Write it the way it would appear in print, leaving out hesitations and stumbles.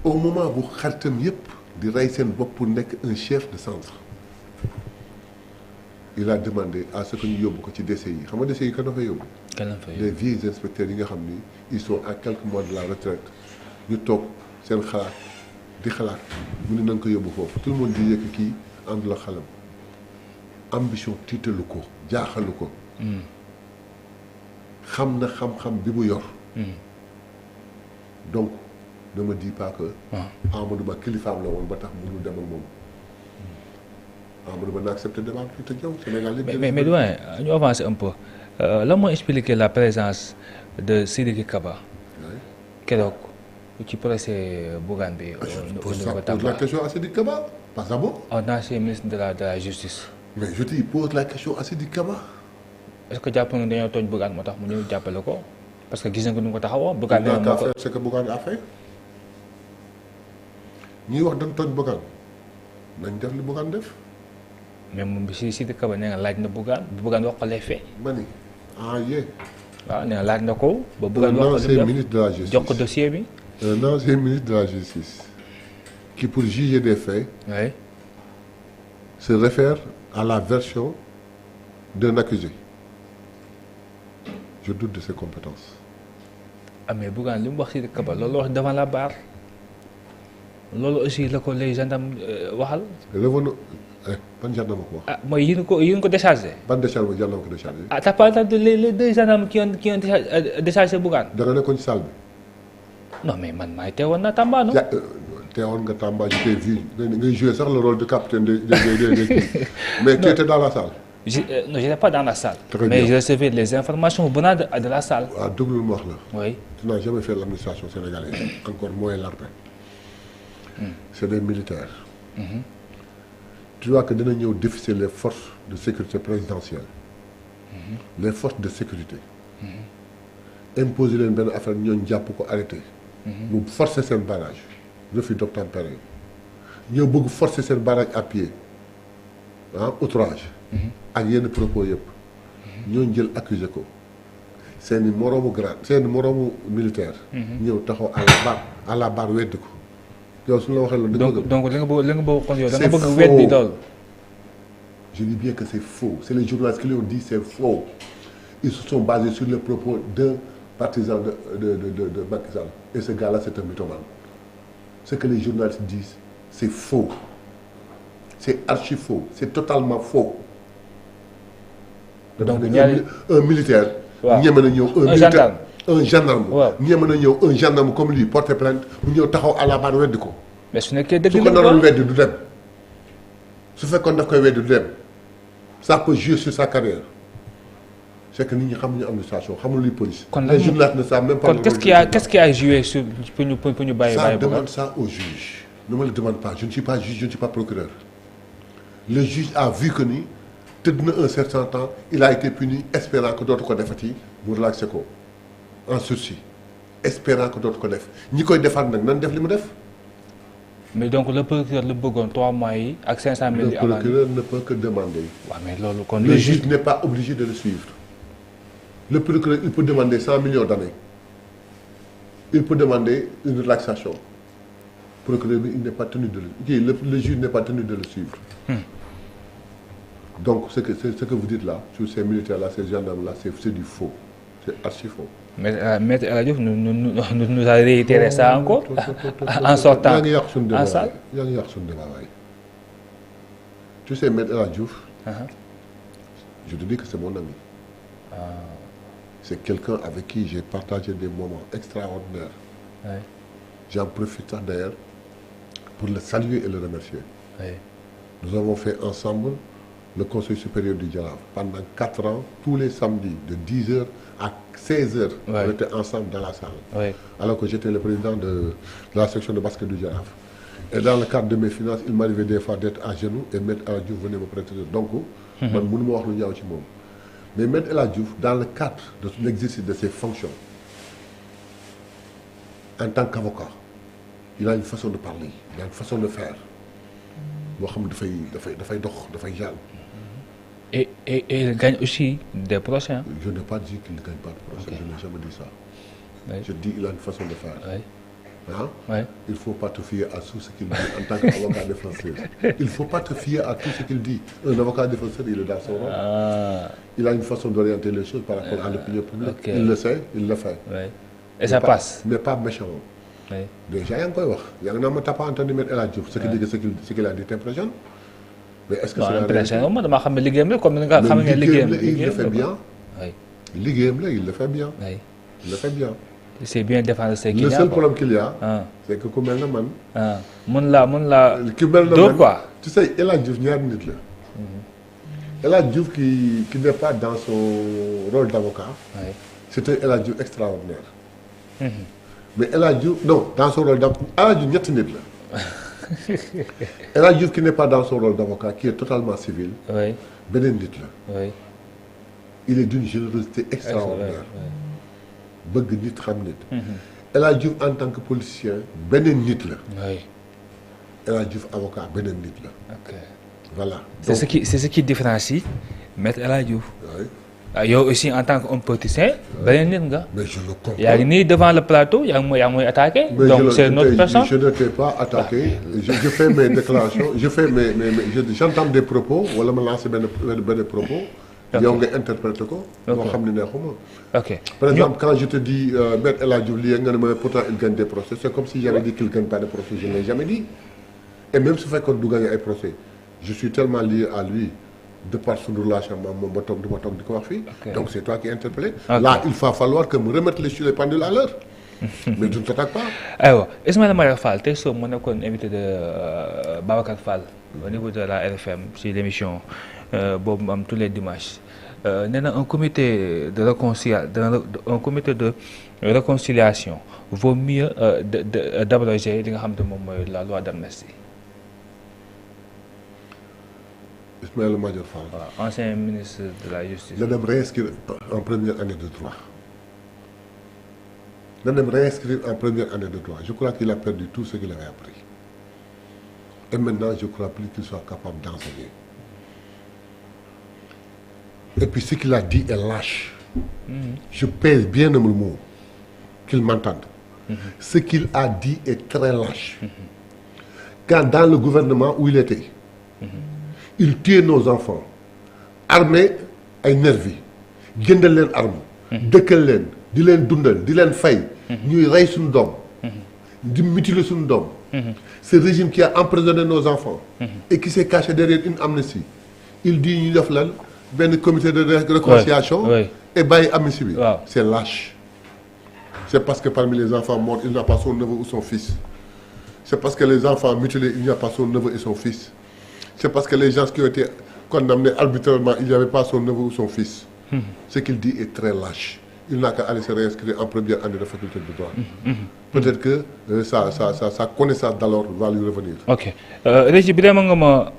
au moment bu xaritam yépp di rey seen bopp pour nekk un chef de centre il a demandé à ce que ñu yóbbu ko ci décès yi xam nga décès yi kan la fa yóbbu. les vieux inspecteurs yi nga xam ni ils sont à quelques mois de la retraite ñu toog seen xalaat di xalaat mu ne na nga ko yóbbu foofu tout le monde di yëkk kii àndul ak xelam ambition tiitalu ko jaaxalu ko. xam na xam-xam bi mu yor. donc ne me dis pas que. Amadou Ba kilifaam la woon ba tax mënul dem ak moom. Amadou Ba na accepté débat bi te ñëw Sénégal yëpp. mais doyen ñu avancer un peu lan moo expliquer la présence de Sidiki Kaba. keroog ci procès Bougane bi. pose la question à Sidiki Kaba pas d'abord. ancien ministre de la justice. mais je te pose la question à Sidiki Kaba. est-ce que jàpp nga dañoo tooñ Bougane moo tax mu ñëw jàppale ko parce que gis nga nu mu ko taxawoo. Bougane moo ko c'est que Bougane a fait ñuy wax dañ tooñ Bougane nañ def li Bougane def. mais moom si Sidiki Kaba nee nga laaj na Bougane Bougane wax ko les faits. ma ni yee. waaw nee na laaj na ko. ba Bougane wax ko un ministre de la justice jox ko dossier bi. un ancien ministre de la justice qui pour juger des faits. oui. se réfère à la version d'un accusé. Je doute de ses compétences. mais Bougane li mu wax Sidiki Kaba loolu wax devant la barre loolu aussi la ko les gendarmes waxal. revenons ban gendarme ko wax. mooy yi ko déchargé. ban décharge ba gendarme ko déchargé. t'as pas entendu les deux gendarmes qui ont déchargé Bougane. da nga nekkoon ci salle bi. non mais man maay teewoon na Tamba non. teewoon nga Tamba je t'ai vu ngay jouer sax le rôle de capitaine de mais tu étais dans la salle. Non, je n'étais pas dans la salle. Très mais bien. je recevais les informations venant de la salle. waaw déglu ma wax la. oui. tu n'as jamais fait l'administration sénégalaise encore moins l'armée. C'est des militaires. Tu vois que dina ñëw déficer les forces de sécurité présidentielle. Les forces de sécurité. imposer leen benn affaire ñooñu jàpp ko arrêté. mu forcer seen barrage. refus d'obtempérer. ñëw bëgg forcer seen barrage à pied. outrage. ak yenn propos yëpp. ñooñu jël accusé ko. seeni moroomu grade seeni moroomu militaire. ñëw taxaw à la barre weddi ko. yow su la waxee loolu da nga bëgg. donc li nga bëgg kon yow da nga bëgg weddi loolu. je dis bien que c'est faux c'est les journalistes qui l'ont dit c'est faux ils se sont basés sur les propos d'un partisan de Macky Sall et ce gars-là c'est un mythomane. Ce que les journalistes disent c'est faux c'est archi faux c'est totalement faux. donc un militaire. waaw ñeme na ñëw un gendarme. waaw ñeme na ñëw un gendarme comme lui porter plainte mu ñëw taxaw à la barre weddi ko. mais su nekkee dëgg su ko naroon weddi du dem su fekkoon daf koy weddi du dem ça peut jouer sur sa carrière c'est que nit ñi xamuñu administration xamul luy police. kon les journalistes ne savent même pas. kon qu'est-ce qui a joué sur pour ñu bàyyi. ça demande ça au juge. ne me le demande pas je ne suis pas juge je ne suis pas procureur. le juge a vu que ni tëdd na un certain temps il a été puni espérant que dootu ko defati mu relaxé ko en sursis espérant que dootu ko def ñi koy defaat nag nan def li mu def. mais donc le procureur la bëggoon 3 mois yi ak 500 000 le procureur ne peut que demander. waaw mais loolu kon le juge n'est pas obligé de le suivre. le procureur il peut demander 100 millions d'années il peut demander une relaxation procureur bi il n'est pas tenu de le juge n'est pas tenu de le suivre. donc ce que vous dites là sur ces militaires là ces gendarmes là c'est du faux c'est archi faux. mais Maître El Hadji Diouf nous a réitéré ça encore en sortant en salle. yaa ngi yàq suñu débat waay tu sais Maître El Hadji Diouf. je te dis que c'est mon ami. c'est quelqu'un avec qui j'ai partagé des moments extraordinaires. Oui. J'en profite sax d'ailleurs pour le saluer et le remercier. Oui. Nous avons fait ensemble le Conseil supérieur du Jaraaf pendant 4 ans tous les samedis de 10h à 16h. Oui. On était ensemble dans la salle. Oui. Alors que j'étais le président de la section de basket du Jaraaf. Et dans le cadre de mes finances il m'arrivait des fois d'être à genoux et Maître El Hadji Diouf venait me prêter donc. man mënuma wax lu ñaaw ci moom. mais Maître El Hadji Diouf dans le cadre de l'exercice de ses fonctions en tant qu'avocat il a une façon de parler il a une façon de faire boo xam ne dafay dox dafay jàll. et il gagne aussi des procès. je n'ai pas dit qu'il ne gagne pas de procès. Okay. Je n'ai jamais dit ça. Oui. Je dis il a une façon de faire. Oui. Hein? Ouais. Il ne faut pas te fier à tout ce qu'il dit en tant qu'avocat défenseur. Il ne faut pas te fier à tout ce qu'il dit. Un avocat défenseur, il est dans son rôle. Ah, Il a une façon d'orienter les choses par rapport à l'opinion publique. ok. Il le sait, il le fait. ouais. Et ça passe. Mais pas méchant. Ouais. Déjà, il y a un t'as pas entendu mettre El Hadj Diouf. Ce qu'il a dit t'impressionne. Mais est-ce que Non, c'est la impression réalité? moi dama xam ne liggéeyam la comme ni nga xam ne liggéeyam Il le fait bien. oui Il le fait bien. oui Il le fait bien. c'est bien défendre ses Le clients seul quoi. problème qu'il y a, ah c'est que ku mel na man. ah mun la Ku mel na dóor man quoi. tu sais El Hadj Diouf ñaari nit la. El Hadj Diouf qui n'est pas dans son rôle d'avocat, oui c'est un El Hadj Diouf extraordinaire. Mais El Hadj Diouf non dans son rôle d'avocat El Hadj Diouf ñetti nit la. El Hadj Diouf qui n'est pas dans son rôle d'avocat, qui est totalement civil, oui beneen nit la. oui Il est d'une générosité extraordinaire. bëgg nit xam nit. Mhm. El Hadj Diouf en tant que politicien beneen nit la. oui El Hadj Diouf avocat beneen nit la. ok Voilà. c'est ce qui différencie Maître El Hadj Diouf. Oui. ah yow aussi en tant qu'homme politicien beneen nit nga. Mais je le comprends. yaa ngi nii devant le plateau yaa ngi mooy attaqué. Mais donc c'est notre personne. je ne t'ai pas attaqué. Je fais mes déclarations, je fais j'entends des propos wala ma lancer benn propos. Ok. yow nga interpréter ko. Ok. moo xam ne neexuma. ok Par exemple, quand je te dis Maître El Hadj Diouf lii nga ne ma pourtant il gagne des procès, c'est comme si j'avais dit qu'il ne gagne pas de procès, je ne l'ai jamais dit. Et même su fekkoon du gagner ay procès, je suis tellement lié à lui de par son relation moom ba toog di ko wax fii. Ok. Donc c'est toi qui es interpellé. Ok. Là, il va falloir que me remettre les pendules à l'heure. Mais tu ne t'attaques pas. aywa Ismaïla Madior Fall tey soo mu nekkoon invité de Babacar Fall au niveau de la RFM ci l'émission boobu mu am tous les dimanches nee na un comité de réconciliation vaut mieux d'abroger li nga xam ne moom mooy la loi d'amnistie. Ismaïla Madior Fall. waaw ancien ministre de la justice. Na dem réinscrire en première année de droit. Na dem réinscrire en première année de droit. Je crois qu'il a perdu tout ce qu'il avait appris. Et maintenant, je ne crois plus qu'il soit capable d'enseigner. Et puis ce qu'il a dit est lâche. Je pèse bien le mot, qu'il m'entende. Ce qu'il a dit est très lâche. Quand dans le gouvernement où il était, il tuait nos enfants, armé ay nervis, jëndal leen arme, dëkkal leen, di leen dundal, di leen fay, ñuy rey suñu doom, di mutiler suñu doom. Ce régime qui a emprisonné nos enfants et qui s'est caché derrière une amnistie, il dit ñu def lan benn comité de réconciliation et bàyyi amnistie bi. C'est lâche. C'est parce que parmi les enfants morts, il n'y a pas son neveu ou son fils. C'est parce que les enfants mutilés, il n'y a pas son neveu et son fils. C'est parce que les gens qui ont été condamnés arbitrairement, il n'y avait pas son neveu ou son fils. Ce qu'il dit est très lâche. Il n'a qu'à aller se réinscrire en première année de faculté de droit. Peut-être que sa connaissance d'alors va lui revenir. ok Régis bi dama nga ma